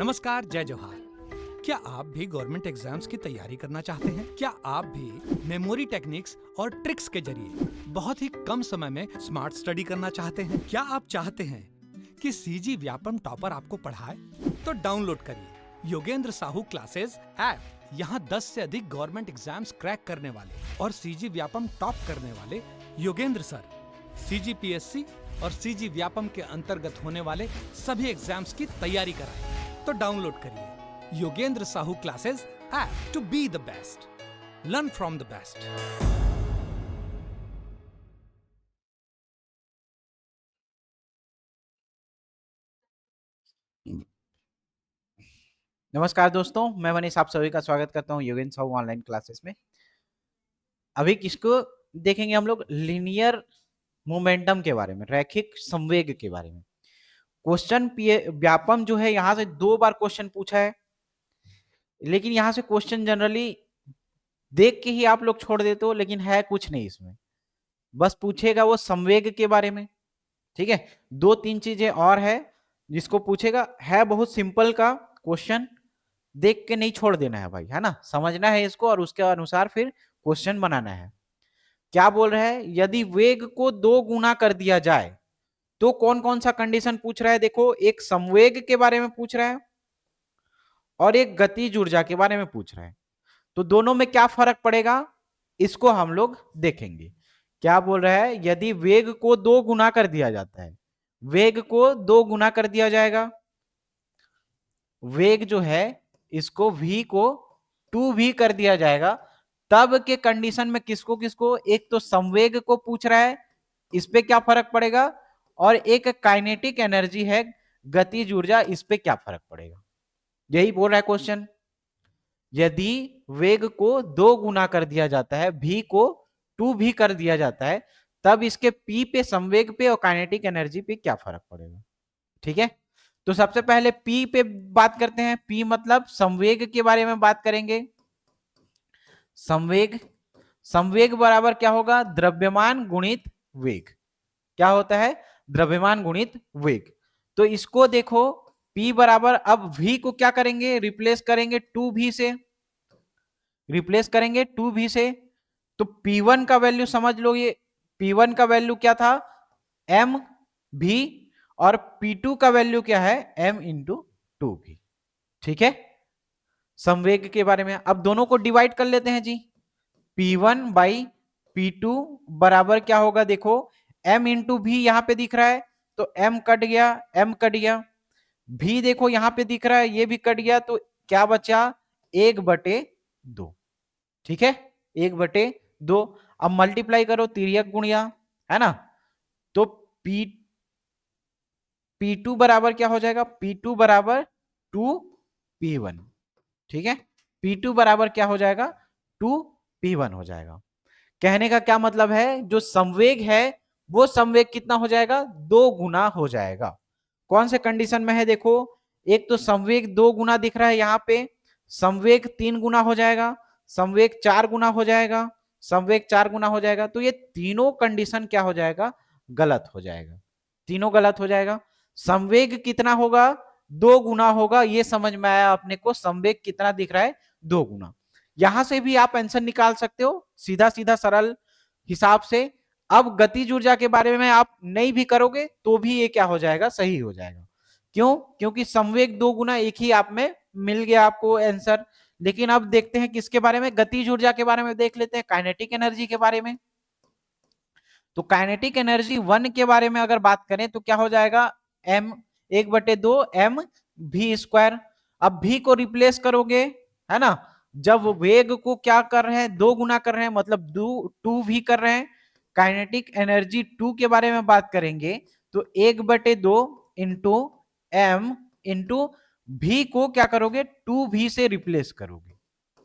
नमस्कार, जय जोहार। क्या आप भी गवर्नमेंट एग्जाम्स की तैयारी करना चाहते हैं? क्या आप भी मेमोरी टेक्निक्स और ट्रिक्स के जरिए बहुत ही कम समय में स्मार्ट स्टडी करना चाहते हैं? क्या आप चाहते हैं कि सीजी व्यापम टॉपर आपको पढ़ाए? तो डाउनलोड करिए योगेंद्र साहू क्लासेस ऐप। यहाँ 10 से अधिक गवर्नमेंट एग्जाम्स क्रैक करने वाले और सीजी व्यापम टॉप करने वाले योगेंद्र सर सीजीपीएससी और सीजी व्यापम के अंतर्गत होने वाले सभी एग्जाम्स की तैयारी कराएं। तो डाउनलोड करिए Yogendra Sahu classes app to be the best, learn from the best. नमस्कार दोस्तों, मैं मनीष आप सभी का स्वागत करता हूं योगेंद्र साहू ऑनलाइन क्लासेस में। अभी किसको देखेंगे हम लोग? लीनियर मोमेंटम के बारे में, रैखिक संवेग के बारे में। क्वेश्चन व्यापम जो है यहां से 2 बार क्वेश्चन पूछा है, लेकिन यहां से क्वेश्चन जनरली देख के ही आप लोग छोड़ देते हो, लेकिन है कुछ नहीं इसमें। बस पूछेगा वो संवेग के बारे में, ठीक है। 2-3 चीजें और है जिसको पूछेगा, है बहुत सिंपल का क्वेश्चन, देख के नहीं छोड़ देना है भाई, है ना। समझना है इसको और उसके अनुसार फिर क्वेश्चन बनाना है। क्या बोल रहा है? यदि वेग को 2 गुना कर दिया जाए तो कौन कौन सा कंडीशन पूछ रहा है? देखो, एक संवेग के बारे में पूछ रहा है और एक गतिज ऊर्जा के बारे में पूछ रहा है। तो दोनों में क्या फर्क पड़ेगा, इसको हम लोग देखेंगे। क्या बोल रहा है? यदि वेग को 2 गुना कर दिया जाता है, वेग को 2 गुना कर दिया जाएगा, वेग जो है इसको v को 2v कर दिया जाएगा, तब के कंडीशन में किसको किसको, एक तो संवेग को पूछ रहा है, इस पे क्या फर्क पड़ेगा, और एक काइनेटिक एनर्जी है, गतिज ऊर्जा, इस पे क्या फर्क पड़ेगा। यही बोल रहा है क्वेश्चन। यदि वेग को 2 गुना कर दिया जाता है, v को 2v कर दिया जाता है, तब इसके p पे, संवेग पे और काइनेटिक एनर्जी पे क्या फर्क पड़ेगा। ठीक है, तो सबसे पहले P पे बात करते हैं। P मतलब संवेग के बारे में बात करेंगे। संवेग, संवेग बराबर क्या होगा? द्रव्यमान गुणित वेग। क्या होता है? द्रव्यमान गुणित वेग। तो इसको देखो, P बराबर, अब V को क्या करेंगे? रिप्लेस करेंगे 2V से, रिप्लेस करेंगे 2V से। तो P1 का वैल्यू समझ लो, ये P1 का वैल्यू क्या था? m v, और P2 का वैल्यू क्या है? m into 2v। ठीक है, संवेग के बारे में। अब दोनों को डिवाइड कर लेते हैं जी। P1 बाई P2 बराबर क्या होगा? देखो, m इंटू v यहां पे दिख रहा है, तो m कट गया, m कट गया। v देखो यहां पे दिख रहा है, ये भी कट गया, तो क्या बचा? 1/2। ठीक है, 1/2। अब मल्टीप्लाई करो, तिर्यक गुणिया, है ना। तो P2 बराबर क्या हो जाएगा? P2 बराबर 2P1। ठीक है, P2 बराबर क्या हो जाएगा? 2P1 हो जाएगा। कहने का क्या मतलब है? जो संवेग है वो संवेग कितना हो जाएगा? 2 गुना हो जाएगा। कौन से कंडीशन में है? देखो, एक तो संवेग 2 गुना दिख रहा है यहां पे, संवेग 3 गुना हो जाएगा, संवेग 4 गुना हो जाएगा, संवेग 4 गुना हो जाएगा। तो ये तीनों कंडीशन क्या हो जाएगा? गलत हो जाएगा, तीनों गलत हो जाएगा। संवेग कितना होगा? 2 गुना होगा। ये समझ में आया अपने को, संवेग कितना दिख रहा है? 2 गुना। यहां से भी आप आंसर निकाल सकते हो सीधा सीधा सरल हिसाब से। अब गतिज ऊर्जा के बारे में आप नहीं भी करोगे तो भी ये क्या हो जाएगा? सही हो जाएगा। क्यों? क्योंकि संवेग 2 गुना, एक ही आप में मिल गया आपको आंसर। लेकिन अब देखते हैं किसके बारे में? गतिज ऊर्जा के बारे में देख लेते हैं, काइनेटिक एनर्जी के बारे में। तो काइनेटिक एनर्जी 1 के बारे में अगर बात करें तो क्या हो जाएगा? m 1/2 m v square. अब v को रिप्लेस करोगे, है ना, जब वेग को क्या कर रहे हैं? 2 गुना कर रहे हैं, मतलब 2v कर रहे हैं। काइनेटिक एनर्जी 2 के बारे में बात करेंगे तो 1/2 इंटू m इंटू v को क्या करोगे? 2v से रिप्लेस करोगे।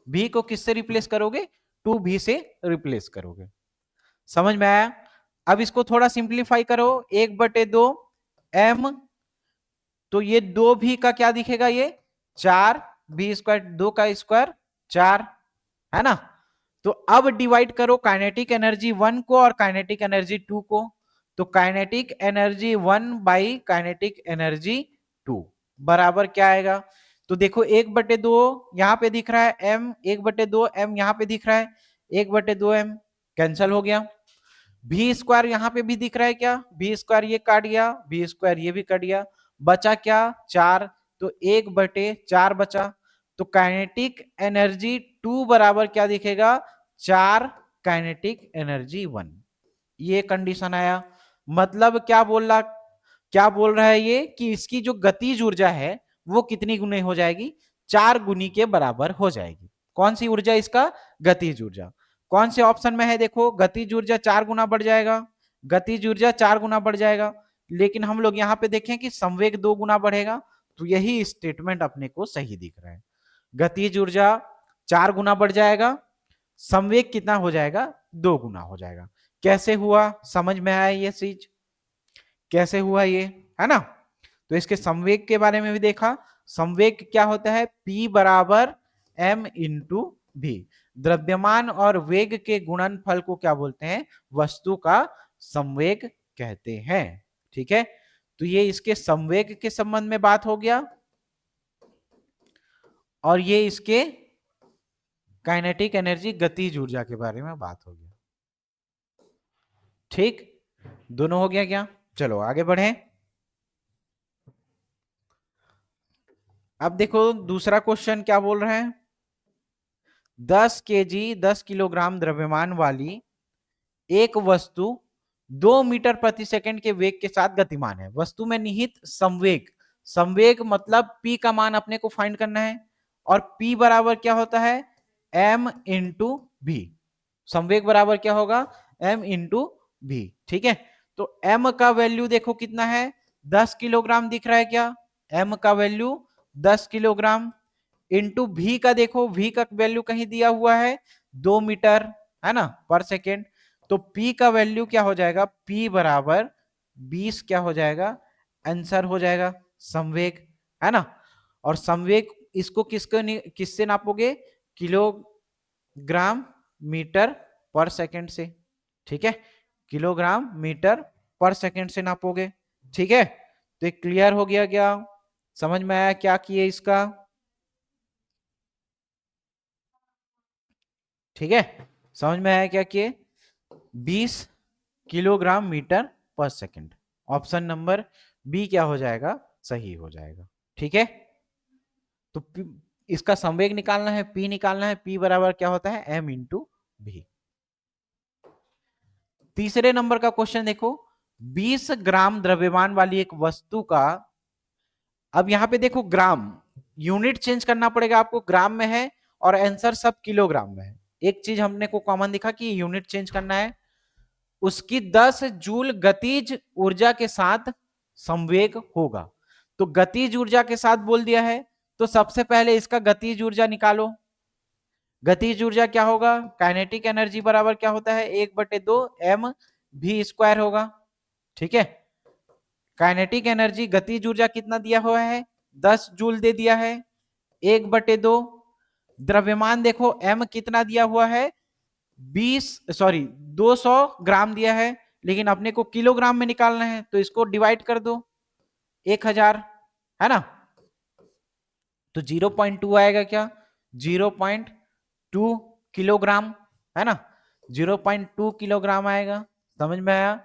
v को किससे रिप्लेस करोगे? 2v से रिप्लेस करोगे। समझ में आया? अब इसको थोड़ा सिंप्लीफाई करो, 1/2 m, तो ये 2v का क्या दिखेगा? ये 4v स्क्वायर, 2 का स्क्वायर 4, है ना। तो अब डिवाइड करो काइनेटिक एनर्जी 1 को और काइनेटिक एनर्जी 2 को। तो kinetic energy 1 by kinetic energy 2 बराबर क्या आएगा? तो देखो 1/2 यहाँ पे दिख रहा है m, 1/2 m यहाँ पे दिख रहा है, 1/2 m कैंसल हो गया। भी स्क्वायर यहाँ पे भी दिख रहा है क्या, भी स्क्वायर ये काट गया, भी स्क्वायर ये भी कट गया, बचा क्या 4, तो 1/4 बचा। तो काइनेटिक एनर्जी 2 बराबर क्या दिखेगा, 4 काइनेटिक एनर्जी 1। ये कंडीशन आया। मतलब क्या बोल रहा है ये कि इसकी जो गतिज ऊर्जा है वो कितनी गुनी हो जाएगी, 4 गुनी के बराबर हो जाएगी। कौन सी ऊर्जा, इसका गतिज ऊर्जा। कौन से ऑप्शन में है, देखो गतिज ऊर्जा 4 गुना बढ़ जाएगा, गतिज ऊर्जा 4 गुना बढ़ जाएगा। लेकिन हम लोग यहाँ पे देखें कि संवेग 2 गुना बढ़ेगा, तो यही स्टेटमेंट अपने को सही दिख रहा है। गतिज ऊर्जा 4 गुना बढ़ जाएगा, संवेग कितना हो जाएगा, 2 गुना हो जाएगा। कैसे हुआ, समझ में आया ये चीज, कैसे हुआ ये, है ना। तो इसके संवेग के बारे में भी देखा। संवेग क्या होता है, P बराबर m इंटू भी। द्रव्यमान और वेग के गुणनफल को क्या बोलते हैं, वस्तु का संवेग कहते हैं। ठीक है, तो ये इसके संवेग के संबंध में बात हो गया, और ये इसके काइनेटिक एनर्जी गतिज ऊर्जा के बारे में बात हो गया। ठीक, दोनों हो गया क्या, चलो आगे बढ़े। अब देखो दूसरा क्वेश्चन क्या बोल रहे हैं, 10 केजी 10 किलोग्राम द्रव्यमान वाली एक वस्तु 2 मीटर प्रति सेकंड के वेग के साथ गतिमान है। वस्तु में निहित संवेग, संवेग मतलब P का मान अपने को फाइंड करना है, और P बराबर क्या होता है, m इंटू भी। संवेग बराबर क्या होगा, m इंटू भी। ठीक है, तो m का वैल्यू देखो कितना है, 10 किलोग्राम दिख रहा है क्या, m का वैल्यू 10 किलोग्राम, इंटू भी का देखो, भी का वैल्यू कहीं दिया हुआ है 2 मीटर, है ना, पर सेकेंड। तो P का वैल्यू क्या हो जाएगा, P बराबर 20 क्या हो जाएगा, आंसर हो जाएगा संवेग, है ना। और संवेग इसको किससे नापोगे, किलोग्राम मीटर पर सेकेंड से। ठीक है, किलोग्राम मीटर पर सेकेंड से नापोगे। ठीक है, तो ये क्लियर हो गया क्या, समझ में आया क्या किए इसका। ठीक है, समझ में आया क्या किए, 20 किलोग्राम मीटर पर सेकंड। ऑप्शन नंबर बी क्या हो जाएगा, सही हो जाएगा। ठीक है, तो इसका संवेग निकालना है, P निकालना है, P बराबर क्या होता है, m इंटू भी। तीसरे नंबर का क्वेश्चन देखो, 20 ग्राम द्रव्यमान वाली एक वस्तु का, अब यहां पे देखो ग्राम, यूनिट चेंज करना पड़ेगा आपको, ग्राम में है और आंसर सब किलोग्राम में है। एक चीज हमने को कॉमन दिखा कि यूनिट चेंज करना है। उसकी 10 जूल गतिज ऊर्जा के साथ संवेग होगा, तो गतिज ऊर्जा के साथ बोल दिया है, तो सबसे पहले इसका गतिज ऊर्जा निकालो। गतिज ऊर्जा क्या होगा, काइनेटिक एनर्जी बराबर क्या होता है, 1/2 m भी स्क्वायर होगा। ठीक है, काइनेटिक एनर्जी गतिज ऊर्जा कितना दिया हुआ है, 10 जूल दे दिया है, 1/2। द्रव्यमान देखो m कितना दिया हुआ है, 200 ग्राम दिया है, लेकिन अपने को किलोग्राम में निकालना है, तो इसको डिवाइड कर दो 1000, है ना। तो 0.2 आएगा क्या, 0.2 किलोग्राम, है ना, 0.2 किलोग्राम आएगा। समझ में आया।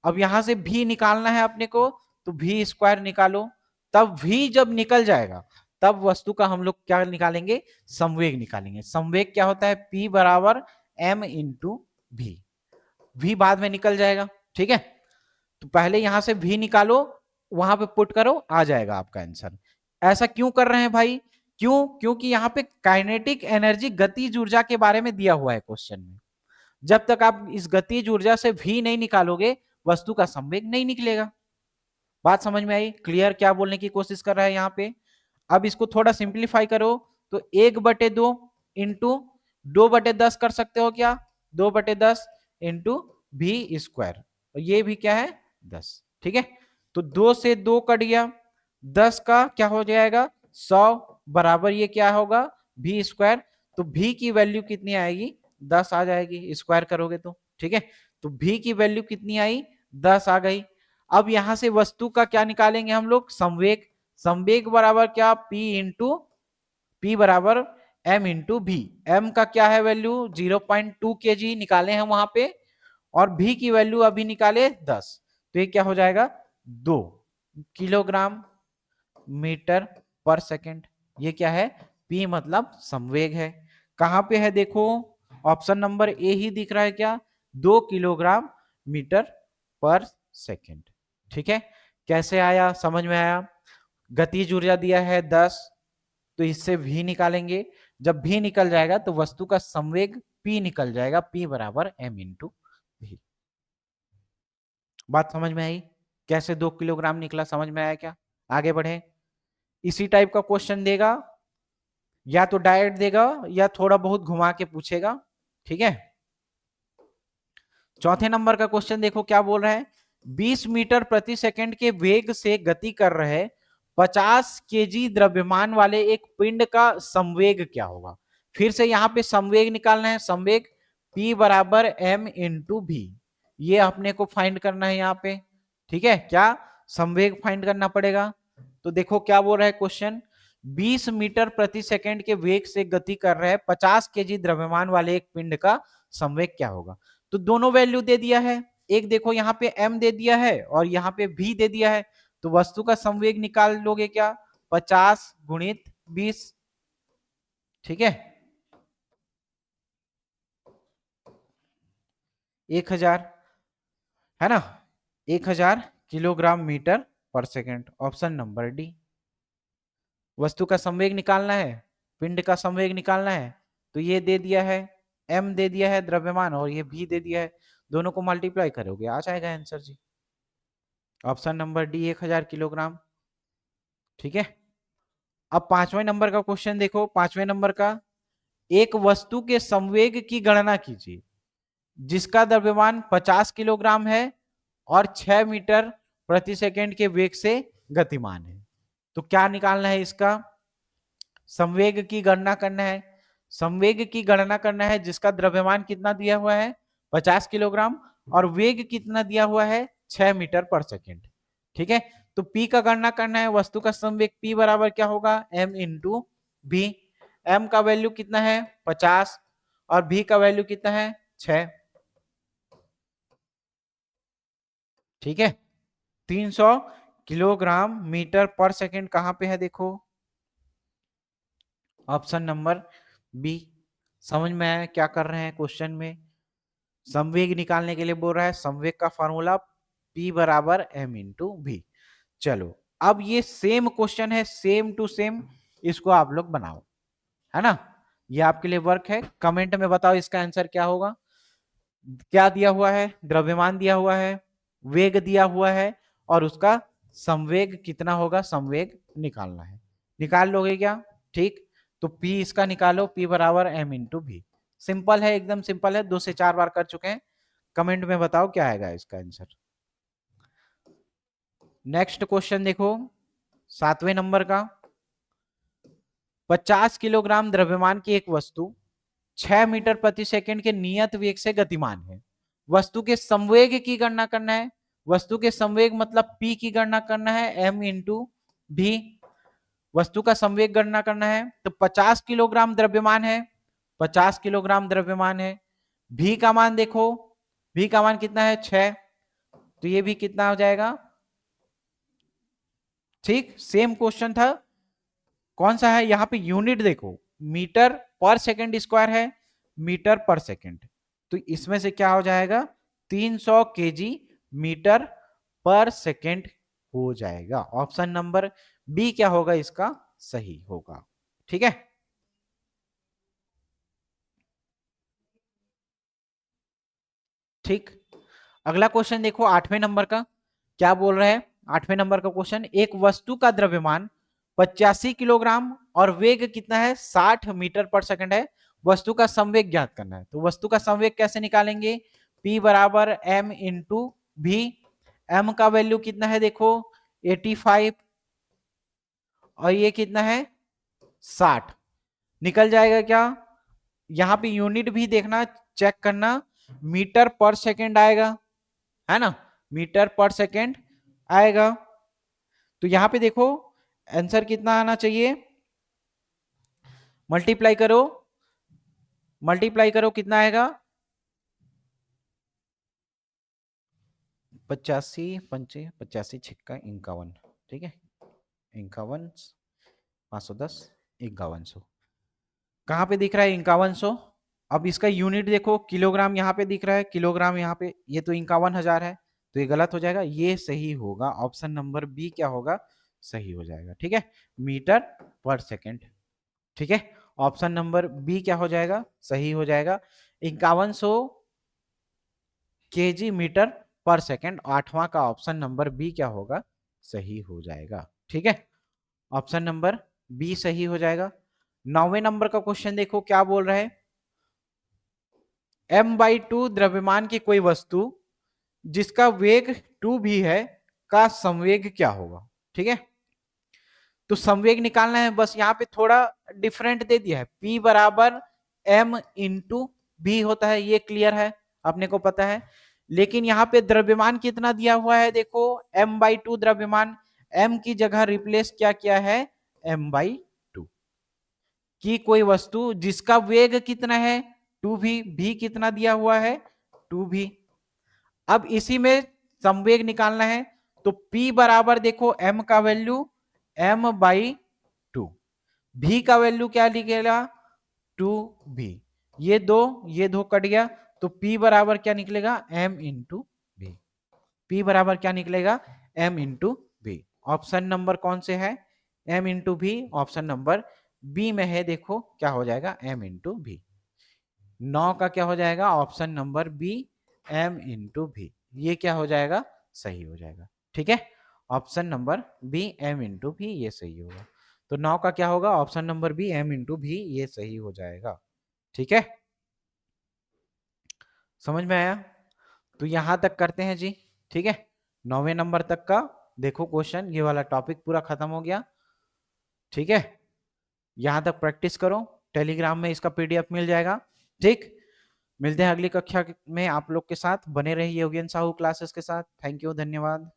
अब यहां से भी निकालना है अपने को, तो भी स्क्वायर निकालो, तब भी जब निकल जाएगा तब वस्तु का हम लोग क्या निकालेंगे, संवेग निकालेंगे। संवेग क्या होता है, P बराबर m इंटू भी बाद में निकल जाएगा। ठीक है, तो पहले यहां से भी निकालो, वहां पे पुट करो, आ जाएगा आपका आंसर। ऐसा क्यों कर रहे हैं भाई, क्योंकि यहाँ पे काइनेटिक एनर्जी गतिज ऊर्जा के बारे में दिया हुआ है क्वेश्चन में। जब तक आप इस गतिज ऊर्जा से भी नहीं निकालोगे, वस्तु का संवेग नहीं निकलेगा। बात समझ में आई, क्लियर क्या बोलने की कोशिश कर रहा है यहाँ पे। अब इसको थोड़ा सिंप्लीफाई करो, तो 1/2 इंटू 2/10 कर सकते हो क्या, 2/10 इंटू भी स्क्वायर, और ये भी क्या है 10। ठीक है, तो 2 से 2 कट गया, 10 का क्या हो जाएगा 100 बराबर ये क्या होगा भी स्क्वायर। तो भी की वैल्यू कितनी आएगी, 10 आ जाएगी, स्क्वायर करोगे तो। ठीक है, तो भी की वैल्यू कितनी आई, 10 आ गई। अब यहां से वस्तु का क्या निकालेंगे हम लोग, संवेग। संवेग बराबर क्या, P इंटू P बराबर m इंटू भी। m का क्या है वैल्यू 0.2 kg निकाले हैं वहां पे, और भी की वैल्यू अभी निकाले 10, तो ये क्या हो जाएगा 2 किलोग्राम मीटर पर सेकंड। ये क्या है P मतलब संवेग है। कहां पे है देखो, ऑप्शन नंबर ए ही दिख रहा है क्या, 2 किलोग्राम मीटर पर सेकंड। ठीक है, कैसे आया समझ में आया। गतिज ऊर्जा दिया है 10, तो इससे भी निकालेंगे, जब भी निकल जाएगा तो वस्तु का संवेग P निकल जाएगा, P बराबर m इंटू भी। बात समझ में आई, कैसे 2 किलोग्राम निकला, समझ में आया क्या। आगे बढ़े, इसी टाइप का क्वेश्चन देगा, या तो डायरेक्ट देगा या थोड़ा बहुत घुमा के पूछेगा। ठीक है, चौथे नंबर का क्वेश्चन देखो क्या बोल रहा है, 20 मीटर प्रति सेकंड के वेग से गति कर रहे 50 केजी द्रव्यमान वाले एक पिंड का संवेग क्या होगा। फिर से यहां पे संवेग निकालना है, संवेग P बराबर m इंटू भी, ये अपने को फाइंड करना है यहाँ पे। ठीक है, क्या संवेग फाइंड करना पड़ेगा। तो देखो क्या बोल रहा है क्वेश्चन, 20 मीटर प्रति सेकंड के वेग से गति कर रहे 50 केजी द्रव्यमान वाले एक पिंड का संवेग क्या होगा। तो दोनों वैल्यू दे दिया है, एक देखो यहाँ पे m दे दिया है और यहाँ पे v दे दिया है, तो वस्तु का संवेग निकाल लोगे क्या, 50 गुणित 20। ठीक है, 1000 है ना, 1000 किलोग्राम मीटर पर सेकंड, ऑप्शन नंबर डी। वस्तु का संवेग निकालना है, पिंड का संवेग निकालना है, तो ये दे दिया है m दे दिया है द्रव्यमान और ये v दे दिया है, दोनों को मल्टीप्लाई करोगे आ जाएगा आंसर जी, ऑप्शन नंबर डी 1000 किलोग्राम। ठीक है, अब पांचवें नंबर का क्वेश्चन देखो, पांचवें नंबर का, एक वस्तु के संवेग की गणना कीजिए जिसका द्रव्यमान 50 किलोग्राम है और 6 मीटर प्रति सेकंड के वेग से गतिमान है। तो क्या निकालना है इसका, संवेग की गणना करना है, संवेग की गणना करना है जिसका द्रव्यमान कितना दिया हुआ है 50 किलोग्राम और वेग कितना दिया हुआ है 6 मीटर पर सेकंड। ठीक है, तो P का गणना करना है, वस्तु का संवेग P बराबर क्या होगा m इंटू भी। m का वैल्यू कितना है 50 और v का वैल्यू कितना है 6। ठीक है, 300 किलोग्राम मीटर पर सेकंड कहां पे है देखो, ऑप्शन नंबर बी। समझ में आया क्या कर रहे हैं क्वेश्चन में, संवेग निकालने के लिए बोल रहा है, संवेग का फॉर्मूला P बराबर m इंटू भी। चलो अब ये सेम क्वेश्चन है, सेम टू सेम, इसको आप लोग बनाओ, है ना, ये आपके लिए वर्क है, कमेंट में बताओ इसका आंसर क्या होगा। क्या दिया हुआ है, द्रव्यमान दिया हुआ है, वेग दिया हुआ है और उसका संवेग कितना होगा, संवेग निकालना है, निकाल लोगे क्या। ठीक, तो P इसका निकालो, P बराबर m इंटू भी। सिंपल है, एकदम सिंपल है, 2 से 4 बार कर चुके हैं, कमेंट में बताओ क्या आएगा इसका आंसर। नेक्स्ट क्वेश्चन देखो, 7वें नंबर का, 50 किलोग्राम द्रव्यमान की एक वस्तु 6 मीटर प्रति सेकंड के नियत वेग से गतिमान है, वस्तु के संवेग की गणना करना है, वस्तु के संवेग मतलब P की गणना करना है m इंटू भी, वस्तु का संवेग गणना करना है, तो 50 किलोग्राम द्रव्यमान है, 50 किलोग्राम द्रव्यमान है, भी का मान देखो, भी का मान कितना है 6, तो ये भी कितना हो जाएगा। ठीक, सेम क्वेश्चन था, कौन सा है यहाँ पे यूनिट देखो, मीटर पर सेकंड स्क्वायर है, मीटर पर सेकंड, तो इसमें से क्या हो जाएगा 300 केजी मीटर पर सेकंड हो जाएगा, ऑप्शन नंबर बी क्या होगा इसका सही होगा। ठीक है, ठीक, अगला क्वेश्चन देखो 8वें नंबर का, क्या बोल रहे हैं 8वें नंबर का क्वेश्चन, एक वस्तु का द्रव्यमान 85 किलोग्राम और वेग कितना है 60 मीटर पर सेकंड है, वस्तु का संवेग ज्ञात करना है, तो वस्तु का संवेग कैसे निकालेंगे, P बराबर m इंटू भी, m का वैल्यू कितना है देखो 85 और ये कितना है 60, निकल जाएगा क्या, यहां पे यूनिट भी देखना, चेक करना, मीटर पर सेकंड आएगा, है ना, मीटर पर सेकंड आएगा, तो यहां पे देखो आंसर कितना आना चाहिए मल्टीप्लाई करो, मल्टीप्लाई करो, कितना आएगा? 85 पंचे 85 छिक्का 51, ठीक है, 51 510 5100। कहां पे दिख रहा है 5100? अब इसका यूनिट देखो, किलोग्राम यहाँ पे दिख रहा है, किलोग्राम यहाँ पे, ये तो 51,000 है, तो ये गलत हो जाएगा, ये सही होगा, ऑप्शन नंबर बी क्या होगा? सही हो जाएगा, ठीक है, मीटर पर सेकेंड, ठीक है, ऑप्शन नंबर बी क्या हो जाएगा? सही हो जाएगा। 5100 केजी मीटर पर सेकेंड, आठवां का ऑप्शन नंबर बी क्या होगा? सही हो जाएगा, ठीक है, ऑप्शन नंबर बी सही हो जाएगा। 9वें नंबर का क्वेश्चन देखो क्या बोल रहा है, m/2 द्रव्यमान की कोई वस्तु जिसका वेग 2 भी है का संवेग क्या होगा? ठीक है, तो संवेग निकालना है, बस यहाँ पे थोड़ा डिफरेंट दे दिया है, P बराबर m इंटू बी होता है, ये क्लियर है, अपने को पता है, लेकिन यहाँ पे द्रव्यमान कितना दिया हुआ है, देखो m/2 द्रव्यमान, m की जगह रिप्लेस क्या किया है? m/2 की कोई वस्तु जिसका वेग कितना है? 2v, v कितना दिया हुआ है? 2v। अब इसी में संवेग निकालना है, तो P बराबर देखो m का वैल्यू m/2, v का वैल्यू क्या निकलेगा? 2v, ये दो कट गया, तो P बराबर क्या निकलेगा? m इंटू v, P बराबर क्या निकलेगा? m into v। Option number कौन से है? m into v, option number B में है, देखो क्या हो जाएगा? m into v। 9 का क्या हो जाएगा? Option number B m into v, ये क्या हो जाएगा? सही हो जाएगा, ठीक है, option number B m into v, ये सही होगा। तो 9 का क्या होगा? Option number B m into v, ये सही हो जाएगा, ठीक है, समझ में आया? तो यहां तक करते हैं जी, ठीक है, 9वें नंबर तक का देखो क्वेश्चन, ये वाला टॉपिक पूरा खत्म हो गया, ठीक है, यहां तक प्रैक्टिस करो, टेलीग्राम में इसका पीडीएफ मिल जाएगा, ठीक। मिलते हैं अगली कक्षा में आप लोग के साथ, बने रहिए योगेन साहू क्लासेस के साथ। थैंक यू, धन्यवाद।